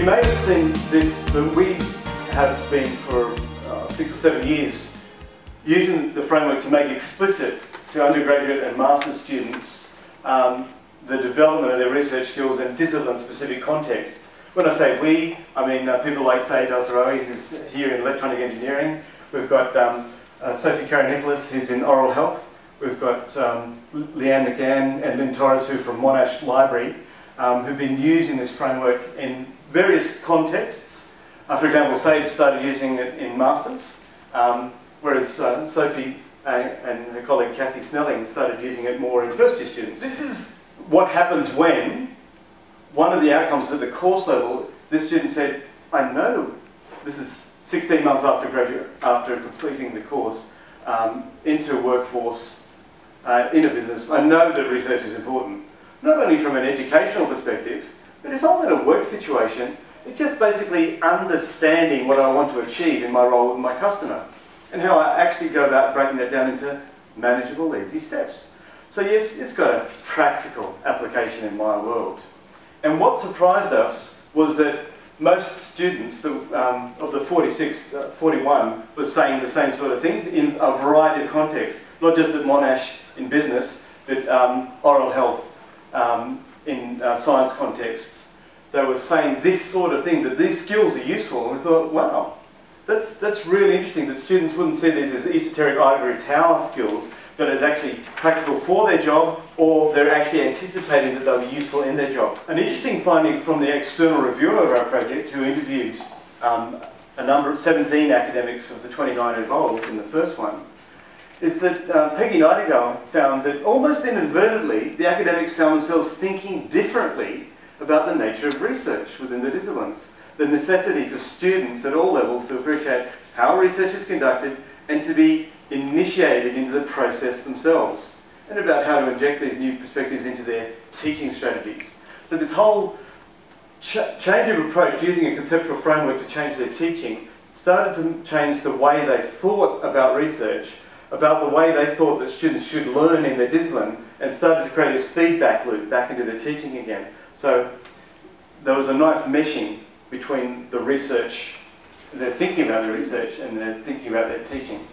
You may have seen this, but we have been for 6 or 7 years using the framework to make explicit to undergraduate and master's students the development of their research skills in discipline-specific contexts. When I say we, I mean people like Saeed Al-Sarawi, who's here in electronic engineering. We've got Sophie Carey-Nicholas, who's in oral health. We've got Leanne McGann and Lynn Torres, who are from Monash Library, who've been using this framework in various contexts. For example, Saeed started using it in masters, whereas Sophie and her colleague Kathy Snelling started using it more in first-year students. This is what happens when one of the outcomes at the course level, this student said, I know, this is 16 months after completing the course, into a workforce, in a business, I know that research is important. Not only from an educational perspective, but if I'm in a work situation, it's just basically understanding what I want to achieve in my role with my customer and how I actually go about breaking that down into manageable, easy steps. So yes, it's got a practical application in my world. And what surprised us was that most students of the 41 were saying the same sort of things in a variety of contexts, not just at Monash in business, but oral health in science contexts. They were saying this sort of thing, that these skills are useful, and we thought, wow, that's really interesting that students wouldn't see these as esoteric ivory tower skills, but as actually practical for their job, or they're actually anticipating that they'll be useful in their job. An interesting finding from the external reviewer of our project, who interviewed a number of 17 academics of the 29 involved in the first one, is that Peggy Nightingale found that almost inadvertently, the academics found themselves thinking differently about the nature of research within the disciplines. The necessity for students at all levels to appreciate how research is conducted and to be initiated into the process themselves, and about how to inject these new perspectives into their teaching strategies. So this whole change of approach, using a conceptual framework to change their teaching, started to change the way they thought about research, about the way they thought that students should learn in their discipline, and started to create this feedback loop back into their teaching again. So there was a nice meshing between the research, their thinking about their research, and their thinking about their teaching.